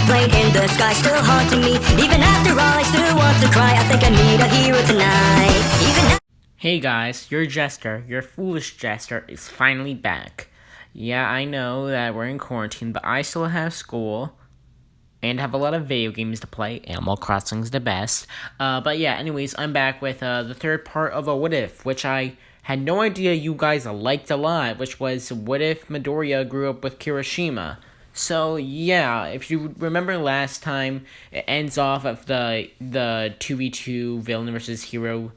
plane in the sky, still haunting me. Even after all, I still want to cry. I think I need a hero tonight. Hey guys, your jester, your foolish jester, is finally back. Yeah, I know that we're in quarantine, but I still have school and have a lot of video games to play. Animal Crossing's the best. But yeah, anyways, I'm back with the third part of a What If, which I had no idea you guys liked a lot, which was what if Midoriya grew up with Kirishima. So yeah, if you remember last time, it ends off of the 2v2 villain versus hero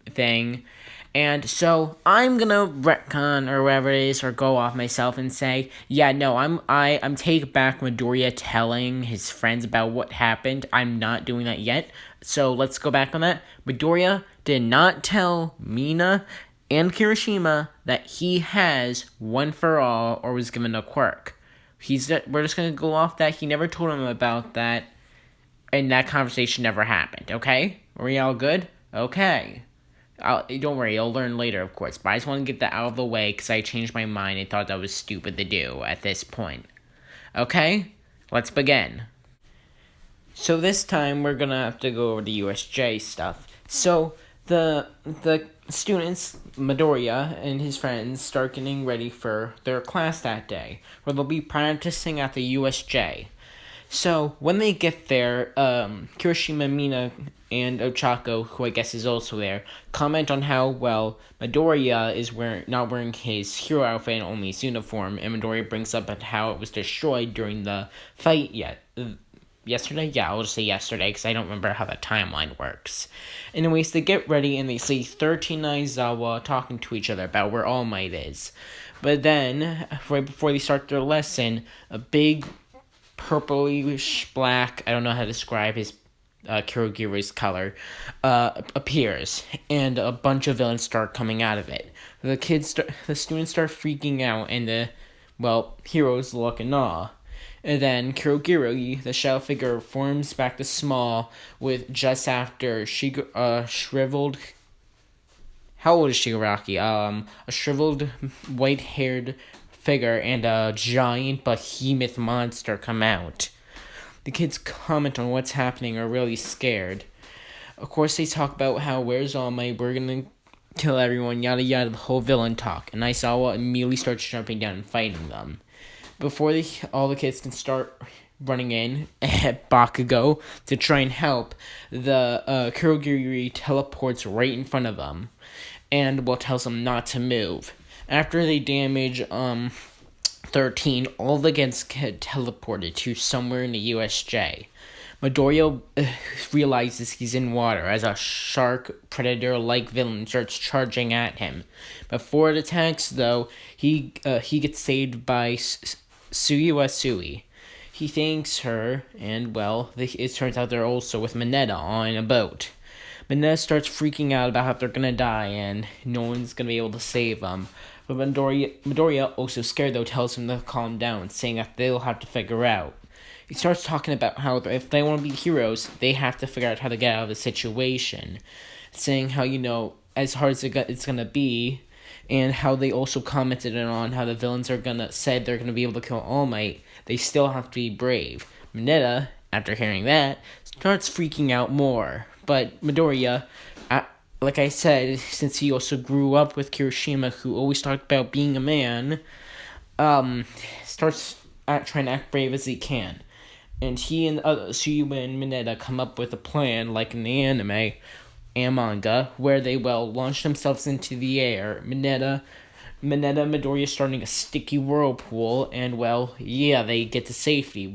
thing. And so I'm gonna retcon or whatever it is, or go off myself and say, yeah, no, I'm take back Midoriya telling his friends about what happened. I'm not doing that yet. So let's go back on that. Midoriya did not tell Mina and Kirishima that he has One for All or was given a quirk. We're just gonna go off that he never told him about that, and that conversation never happened. Okay, are we all good? Okay. Don't worry, you'll learn later, of course, but I just want to get that out of the way because I changed my mind and thought that was stupid to do at this point. Okay? Let's begin. So this time, we're gonna have to go over the USJ stuff. So, the students, Midoriya and his friends, start getting ready for their class that day, where they'll be practicing at the USJ. So, when they get there, Kirishima, Mina, and Ochako, who I guess is also there, comment on how, well, Midoriya is not wearing his hero outfit and only his uniform, and Midoriya brings up at how it was destroyed during the fight yesterday? Yeah, I'll just say yesterday, because I don't remember how the timeline works. Anyways, they get ready, and they see 13 Aizawa talking to each other about where All Might is. But then, right before they start their lesson, a big purplish black, I don't know how to describe his Kirogiru's color, appears, and a bunch of villains start coming out of it. The students start freaking out, and the heroes look in awe. And then Kirogiru, the shadow figure, forms back to small with just after shriveled. How old is Shigaraki? A shriveled, white-haired figure and a giant behemoth monster come out. The kids comment on what's happening, are really scared. Of course, they talk about how, where's All Might, we're gonna kill everyone, yada yada, the whole villain talk. And Aizawa immediately starts jumping down and fighting them. Before all the kids can start running in at Bakugo to try and help, the Kurogiri teleports right in front of them and tells them not to move. After they damage 13, all the kids get teleported to somewhere in the USJ. Midoriya realizes he's in water as a shark predator-like villain starts charging at him. Before it attacks, though, he gets saved by Suyuasui. He thanks her, and it turns out they're also with Mineta on a boat. Mineta starts freaking out about how they're gonna die and no one's gonna be able to save them. But Midoriya, also scared though, tells him to calm down, saying that they'll have to figure out. He starts talking about how if they want to be heroes, they have to figure out how to get out of the situation. Saying how, as hard as it's gonna be, and how they also commented on how the villains said they're gonna be able to kill All Might, they still have to be brave. Mineta, after hearing that, starts freaking out more. But Midoriya, like I said, since he also grew up with Kirishima, who always talked about being a man, starts trying to act brave as he can. And he and Suyuba and Mineta come up with a plan, like in the anime and manga, where they launch themselves into the air. Midoriya starting a sticky whirlpool, and they get to safety.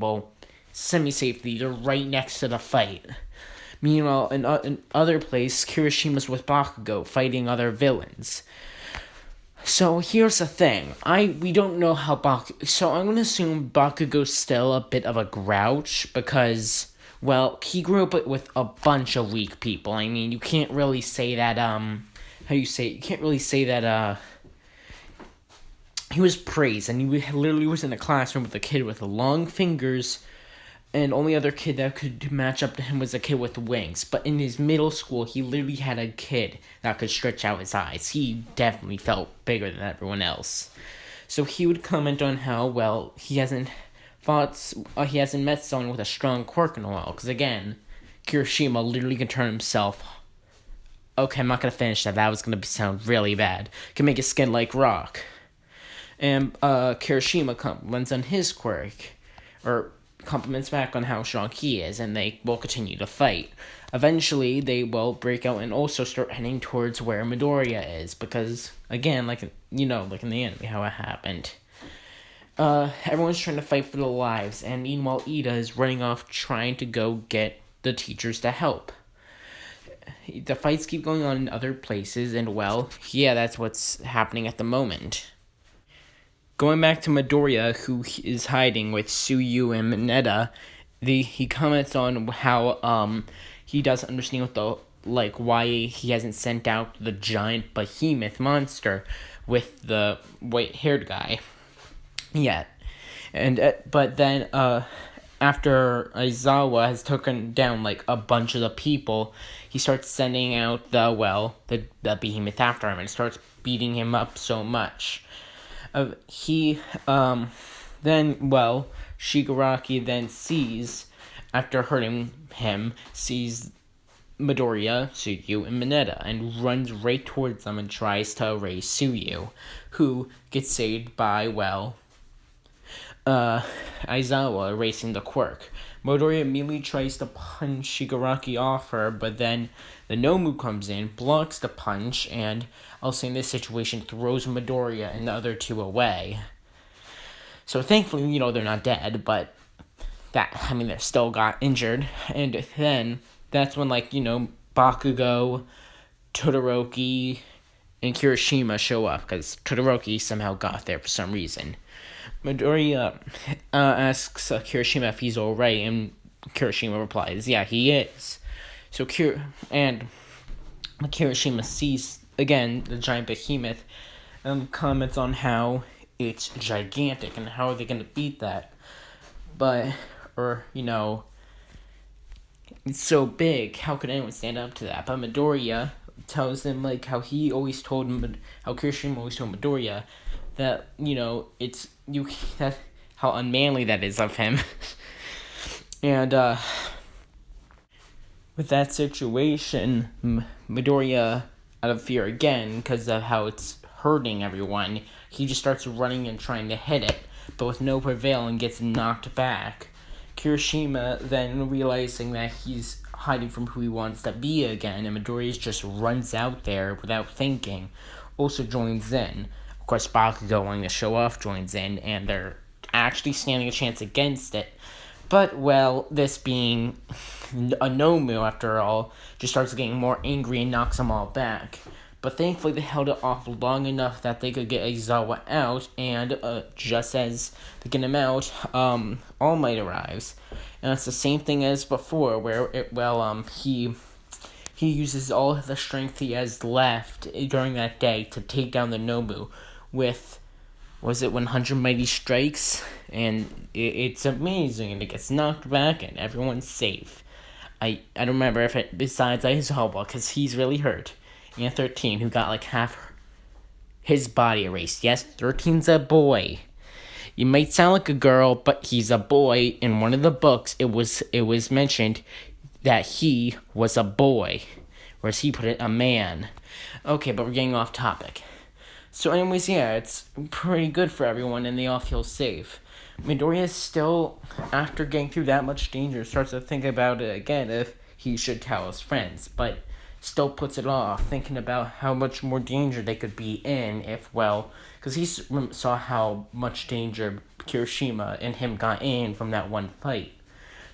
Semi-safety, they're right next to the fight. Meanwhile, in other place, Kirishima's with Bakugo, fighting other villains. So here's the thing. We don't know how so I'm gonna assume Bakugo's still a bit of a grouch, because, he grew up with a bunch of weak people. I mean, you can't really say that, you can't really say that, he was praised, and he literally was in a classroom with a kid with long fingers, and only other kid that could match up to him was a kid with wings. But in his middle school, he literally had a kid that could stretch out his eyes. He definitely felt bigger than everyone else. So he would comment on how, he hasn't he hasn't met someone with a strong quirk in a while. Because again, Kirishima literally can turn himself. Okay, I'm not gonna finish that. That was gonna sound really bad. Can make his skin like rock. And Kirishima compliments on his quirk, or compliments back on how strong he is, and they will continue to fight. Eventually, they will break out and also start heading towards where Midoriya is, because again, like in the anime, how it happened. Everyone's trying to fight for their lives, and meanwhile, Ida is running off trying to go get the teachers to help. The fights keep going on in other places, and well, yeah, that's what's happening at the moment. Going back to Midoriya, who is hiding with Suyu and Mineta, he comments on how he doesn't understand why he hasn't sent out the giant behemoth monster with the white-haired guy yet. And but then after Aizawa has taken down a bunch of the people, he starts sending out the behemoth after him and starts beating him up so much. Shigaraki then sees, after hurting him, sees Midoriya, Suyu, and Mineta, and runs right towards them and tries to erase Suyu, who gets saved by, Aizawa erasing the quirk. Midoriya immediately tries to punch Shigaraki off her, but then the Nomu comes in, blocks the punch, and also in this situation throws Midoriya and the other two away. So thankfully, they're not dead, but they still got injured. And then that's when, Bakugo, Todoroki, and Kirishima show up, because Todoroki somehow got there for some reason. Midoriya asks Kirishima if he's alright, and Kirishima replies, yeah, he is. So Kirishima sees, again, the giant behemoth, comments on how it's gigantic, and how are they going to beat that? It's so big, how could anyone stand up to that? But Midoriya tells him, how Kirishima always told Midoriya that, that's how unmanly that is of him. And, with that situation, Midoriya, out of fear again, because of how it's hurting everyone, he just starts running and trying to hit it, but with no prevail and gets knocked back. Kirishima then, realizing that he's hiding from who he wants to be again, and Midoriya just runs out there without thinking, also joins in. Of course, Bakugo, wanting to show off, joins in, and they're actually standing a chance against it. But, this being a Nomu, after all, just starts getting more angry and knocks them all back. But thankfully, they held it off long enough that they could get Aizawa out, and just as they get him out, All Might arrives. And it's the same thing as before, where he uses all the strength he has left during that day to take down the Nomu with, 100 Mighty Strikes? And it's amazing, and it gets knocked back, and everyone's safe. I don't remember if it, besides Aizawa, because he's really hurt. And 13, who got half his body erased. Yes, 13's a boy. You might sound like a girl, but he's a boy. In one of the books, it was mentioned that he was a boy, or as he put it, a man. Okay, but we're getting off topic. So anyways, yeah, it's pretty good for everyone, and they all feel safe. Midoriya still, after getting through that much danger, starts to think about it again if he should tell his friends, but still puts it off, thinking about how much more danger they could be in if, because he saw how much danger Kirishima and him got in from that one fight.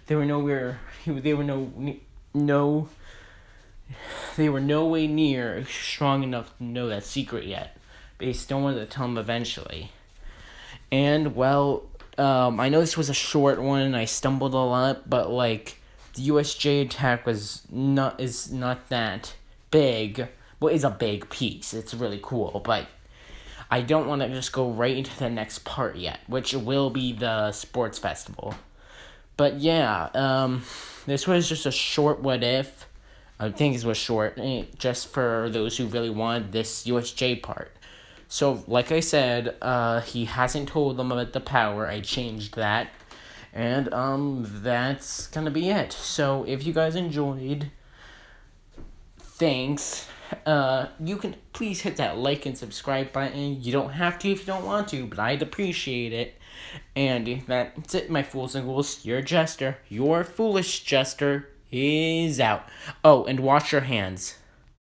They were no way near strong enough to know that secret yet, but he still wanted to tell him eventually. And, I know this was a short one, I stumbled a lot, but, the USJ attack is not that big. Well, it's a big piece. It's really cool, but I don't want to just go right into the next part yet, which will be the sports festival. But yeah, this was just a short what if. I think it was short, just for those who really wanted this USJ part. So, like I said, he hasn't told them about the power. I changed that. And that's gonna be it. So if you guys enjoyed, thanks. You can please hit that like and subscribe button. You don't have to if you don't want to, but I'd appreciate it. And that's it, my fools and ghouls. Your jester, your foolish jester, is out. Oh, and wash your hands.